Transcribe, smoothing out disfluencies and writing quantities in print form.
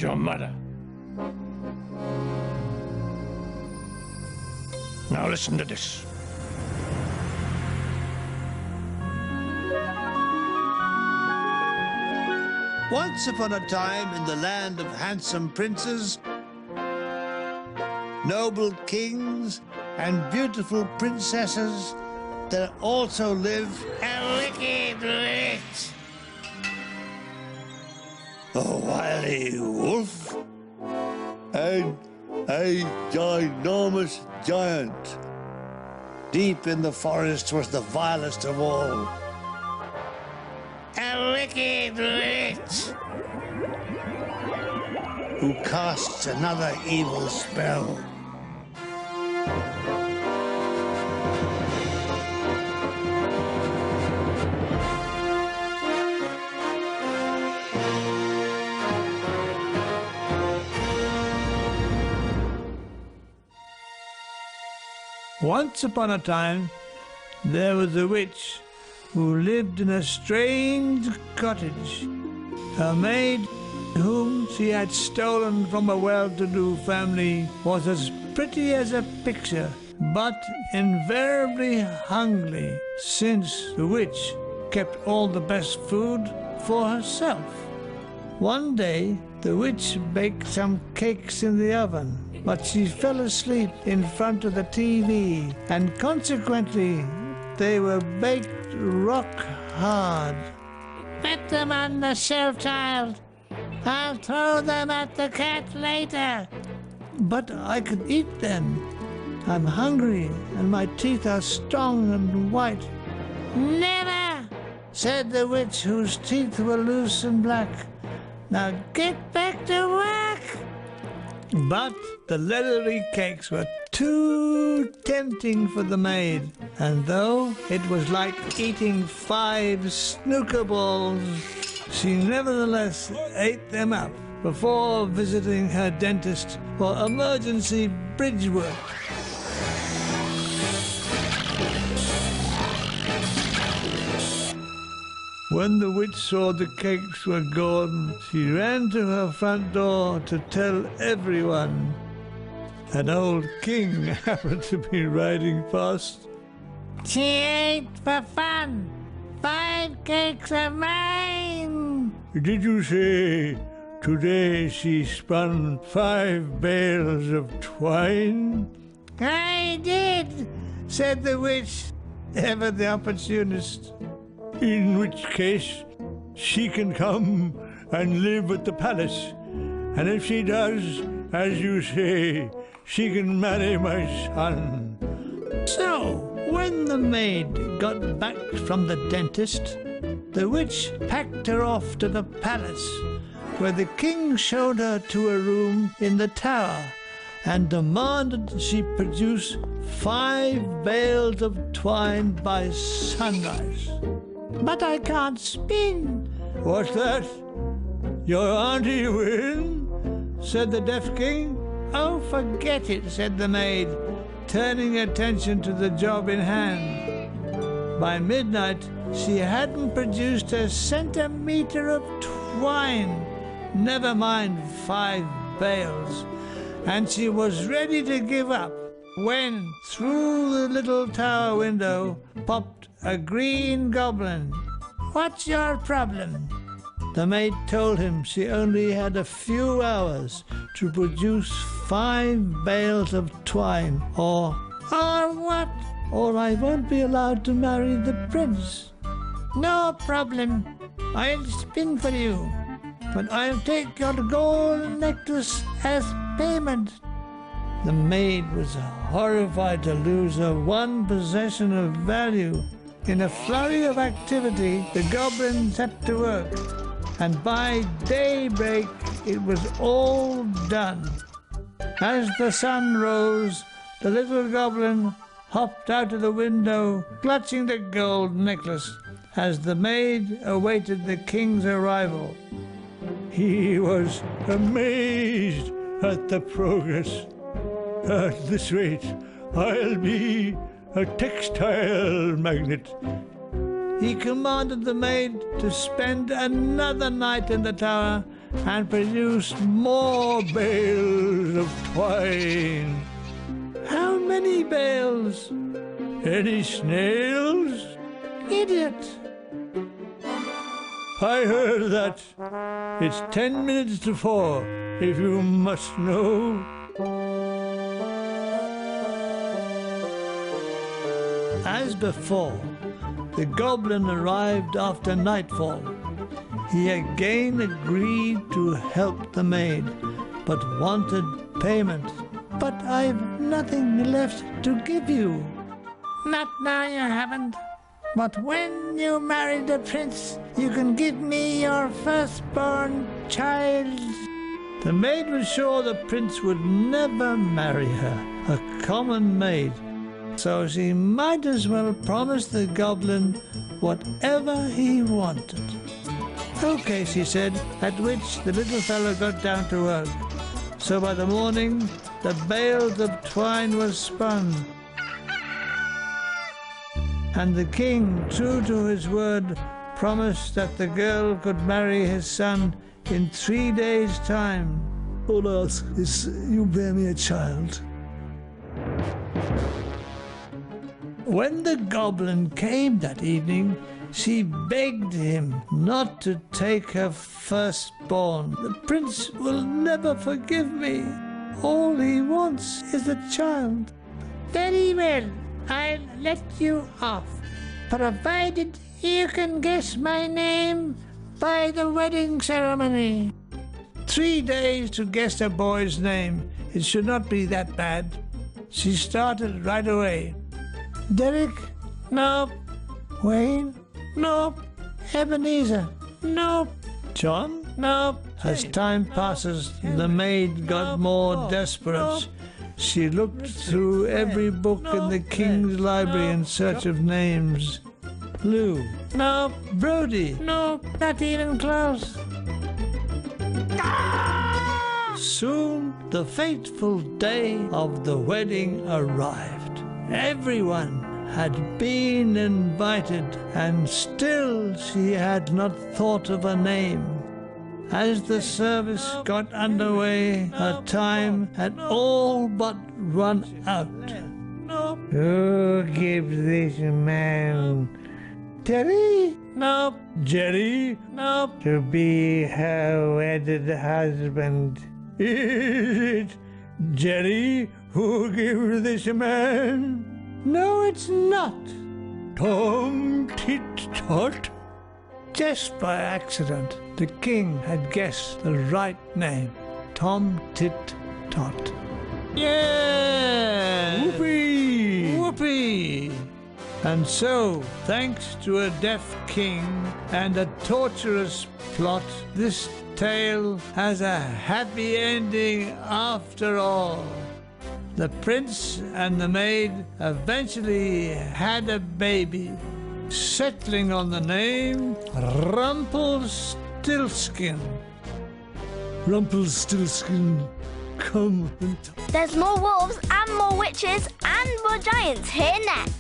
your mother. Now listen to this. Once upon a time in the land of handsome princes, noble kings, and beautiful princesses, there also lived a wicked witch, a wily wolf, and a ginormous giant. Deep in the forest was the vilest of all, a wicked witch who casts another evil spell. Once upon a time, there was a witch who lived in a strange cottage. Her maid, whom she had stolen from a well-to-do family, was as pretty as a picture, but invariably hungry, since the witch kept all the best food for herself. One day, the witch baked some cakes in the oven, but she fell asleep in front of the TV, and consequently, they were baked rock hard. Put them on the shelf, child. I'll throw them at the cat later. But I could eat them. I'm hungry, and my teeth are strong and white. Never, Said the witch, whose teeth were loose and black. Now get back to work. But the leathery cakes were too tempting for the maid, and though it was like eating 5 snooker balls, she nevertheless ate them up before visiting her dentist for emergency bridge work. When the witch saw the cakes were gone, she ran to her front door to tell everyone. An old king happened to be riding past. She ate for fun. 5 cakes are mine. Did you say today she spun 5 bales of twine? I did, Said the witch, ever the opportunist. In which case, she can come and live at the palace. And if she does, as you say, she can marry my son. So, when the maid got back from the dentist, the witch packed her off to the palace, where the king showed her to a room in the tower and demanded she produce 5 bales of twine by sunrise. but I can't spin. What's that? Your auntie Win? Said the deaf king. Oh, forget it, said the maid, turning attention to the job in hand. By midnight, she hadn't produced a centimeter of twine, never mind 5 bales, and she was ready to give up when, through the little tower window, popped a green goblin. What's your problem? The maid told him she only had a few hours to produce 5 bales of twine, or what? Or I won't be allowed to marry the prince. No problem. I'll spin for you, but I'll take your gold necklace as payment. The maid was horrified to lose her one possession of value. In a flurry of activity, the goblin set to work, and by daybreak it was all done. As the sun rose, the little goblin hopped out of the window, clutching the gold necklace, as the maid awaited the king's arrival. He was amazed at the progress. At this rate, I'll be a textile magnate. He commanded the maid to spend another night in the tower and produced more bales of twine. How many bales? Any snails? Idiot! I heard that. It's 10 minutes to 4, if you must know. As before, the goblin arrived after nightfall. He again agreed to help the maid, but wanted payment. But I've nothing left to give you. Not now, you haven't. But when you marry the prince, you can give me your firstborn child. The maid was sure the prince would never marry her, a common maid, so she might as well promise the goblin whatever he wanted. Okay, she said, at which the little fellow got down to work. So by the morning, the bales of twine were spun. And the king, true to his word, promised that the girl could marry his son in 3 days' time. All I ask is you bear me a child. When the goblin came that evening, she begged him not to take her firstborn. The prince will never forgive me. All he wants is a child. Very well, I'll let you off, provided you can guess my name by the wedding ceremony. 3 days to guess a boy's name. It should not be that bad. She started right away. Derek? Nope. Wayne? Nope. Ebenezer? Nope. John? Nope. As time passes, the maid got more desperate. She looked through every book in the king's library in search of names. Lou? Nope. Brody? Nope. Not even close. Soon the fateful day of the wedding arrived. Everyone had been invited, and still she had not thought of a name. As the service got underway, her time had all but run out. Who gives this man Terry? Nope. Jerry Nope. to be her wedded husband? Is it Jerry who gives this man? No, it's not. Tom Tit-Tot? Just by accident, the king had guessed the right name. Tom Tit-Tot. Yeah! Whoopee! Whoopee! And so, thanks to a deaf king and a torturous plot, this tale has a happy ending after all. The prince and the maid eventually had a baby, settling on the name Rumpelstiltskin. Rumpelstiltskin, come and... There's more wolves and more witches and more giants here next.